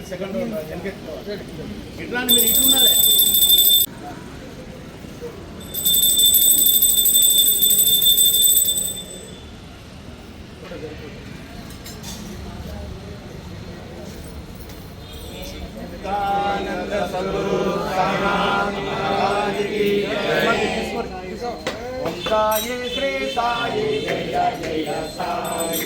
Second ఇట్లా మీరు ఇటు ఉండాలి. సాయి శ్రీ సాయి జయ జయ సాయి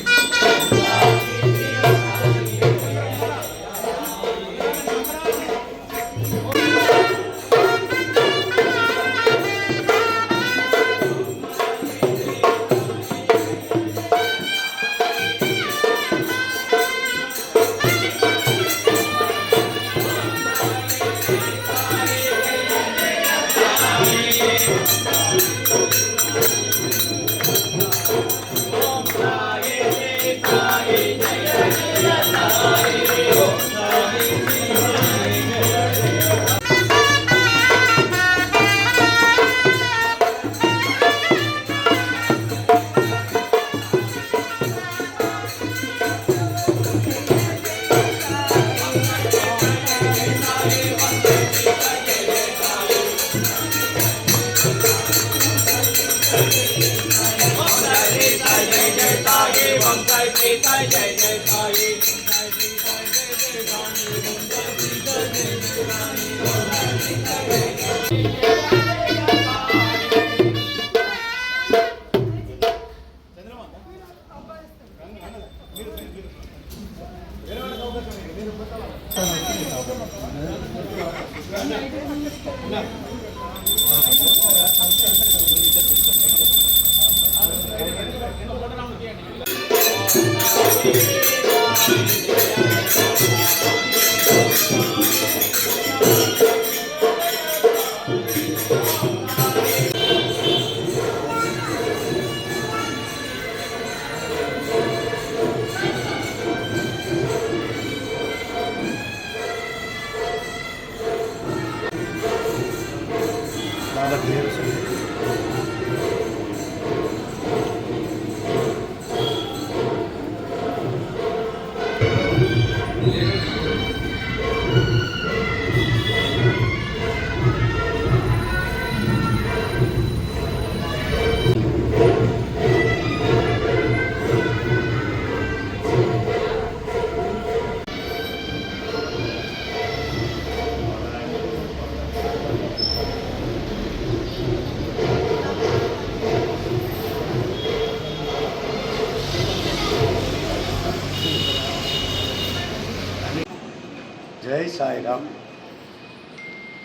జై సాయిరామ్.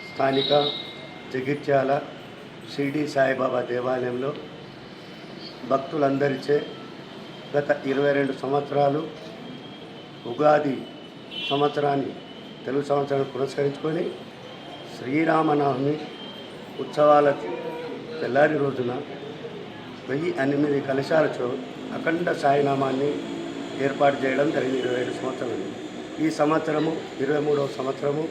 స్థానిక జగిత్యాల షిరిడి సాయిబాబా దేవాలయంలో భక్తులందరిచే గత 22 సంవత్సరాలు ఉగాది సంవత్సరాన్ని తెలుగు సంవత్సరాన్ని పురస్కరించుకొని శ్రీరామనవమి ఉత్సవాల తెల్లారి రోజున 1008 కలశాలతో అఖండ సాయినామాన్ని ఏర్పాటు చేయడం జరిగింది. 27 సంవత్సరాలు. ఈ సంవత్సరము 23వ సంవత్సరము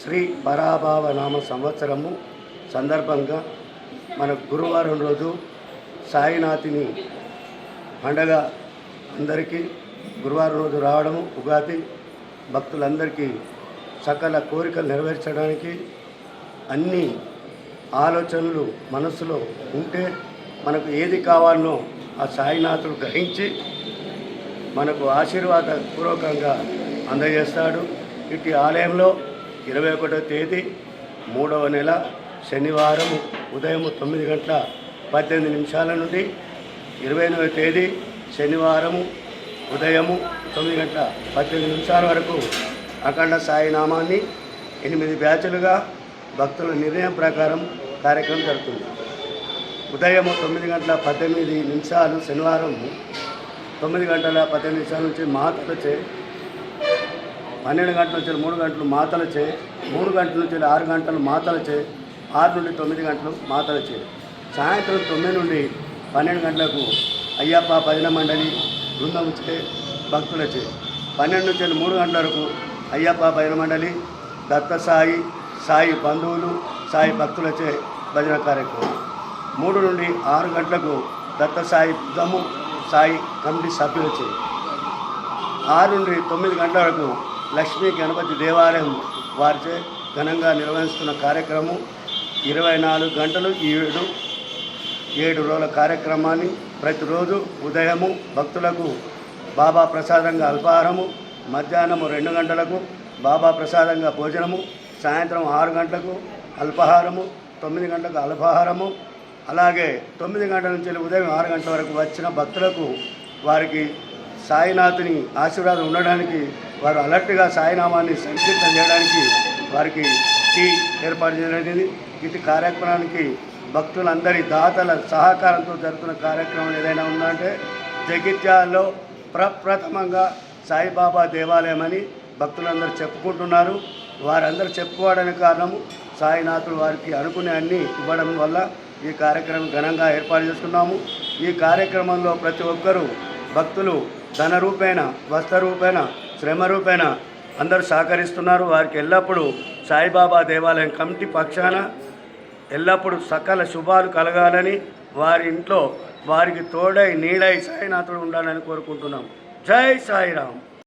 శ్రీ పరాభావ నామ సంవత్సరము సందర్భంగా మన గురువారం రోజు సాయినాథుని పండగ అందరికీ గురువారం రోజు రావడము, ఉగాది భక్తులందరికీ సకల కోరికలు నెరవేర్చడానికి అన్ని ఆలోచనలు మనసులో ఉంటే మనకు ఏది కావాలనో ఆ సాయినాథుడు గ్రహించి మనకు ఆశీర్వాదపూర్వకంగా అందజేస్తాడు. ఇటు ఆలయంలో 21వ తేదీ 3వ నెల శనివారం ఉదయం 9 గంటల 18 నిమిషాల నుండి 29వ తేదీ శనివారము ఉదయము 9:18 వరకు అఖండ సాయినామాన్ని 8 బ్యాచులుగా భక్తుల నిర్ణయం ప్రకారం కార్యక్రమం జరుగుతుంది. ఉదయం 9:18 శనివారం 9:18 నుంచి మాతలచే, 12 గంటల నుంచి 3 గంటలు మాతలచే, 3 గంటల నుంచి 6 గంటలు మాతలచే, 6 నుండి 9 గంటలు మాతలచే. సాయంత్రం 9 నుండి 12 గంటలకు అయ్యప్ప భజన మండలి బృందంచే భక్తులచే, 12 నుంచి 3 గంటల వరకు అయ్యప్ప భజన మండలి, దత్త సాయి, సాయి బంధువులు, సాయి భక్తులచే భజన కార్యక్రమం. 3 నుండి 6 గంటలకు దత్త సాయి బృందము, సాయి కమిటీ సభ్యులచే, 6 నుండి 9 గంటల వరకు లక్ష్మీ గణపతి దేవాలయం వారిచే ఘనంగా నిర్వహిస్తున్న కార్యక్రమం. 24 గంటలు 7 రోజుల కార్యక్రమాన్ని ప్రతిరోజు ఉదయము భక్తులకు బాబా ప్రసాదంగా అల్పాహారము, మధ్యాహ్నము 2 గంటలకు బాబా ప్రసాదంగా భోజనము, సాయంత్రం 6 గంటలకు అల్పాహారము, 9 గంటలకు అల్పాహారము. అలాగే 9 గంటల నుంచి ఉదయం 6 గంటల వరకు వచ్చిన భక్తులకు వారికి సాయినాథుని ఆశీర్వాదం ఉండడానికి, వారు అలర్ట్గా సాయినామాన్ని సంకీర్తన చేయడానికి వారికి టీ ఏర్పాటు చేయడం. ఇటు కార్యక్రమానికి భక్తులందరి దాతల సహకారంతో జరుగుతున్న కార్యక్రమం ఏదైనా ఉందంటే జగిత్యాలలో ప్రప్రథమంగా సాయిబాబా దేవాలయం అని భక్తులందరూ చెప్పుకుంటున్నారు. వారందరూ చెప్పుకోవడానికి కారణము సాయినాథుడు వారికి అనుకునే అన్నీ ఇవ్వడం వల్ల ఈ కార్యక్రమం ఘనంగా ఏర్పాటు చేసుకున్నాము. ఈ కార్యక్రమంలో ప్రతి ఒక్కరూ భక్తులు ధన రూపేణ, వస్త్ర రూపేణ, శ్రమ రూపేణ అందరూ సహకరిస్తున్నారు. వారికి ఎల్లప్పుడూ సాయిబాబా దేవాలయం కమిటీ పక్షాన ఎల్లప్పుడూ సకల శుభాలు కలగాలని, వారి ఇంట్లో వారికి తోడై నీడై సాయినాథుడు ఉండాలని కోరుకుంటున్నాం. జై సాయిరామ్.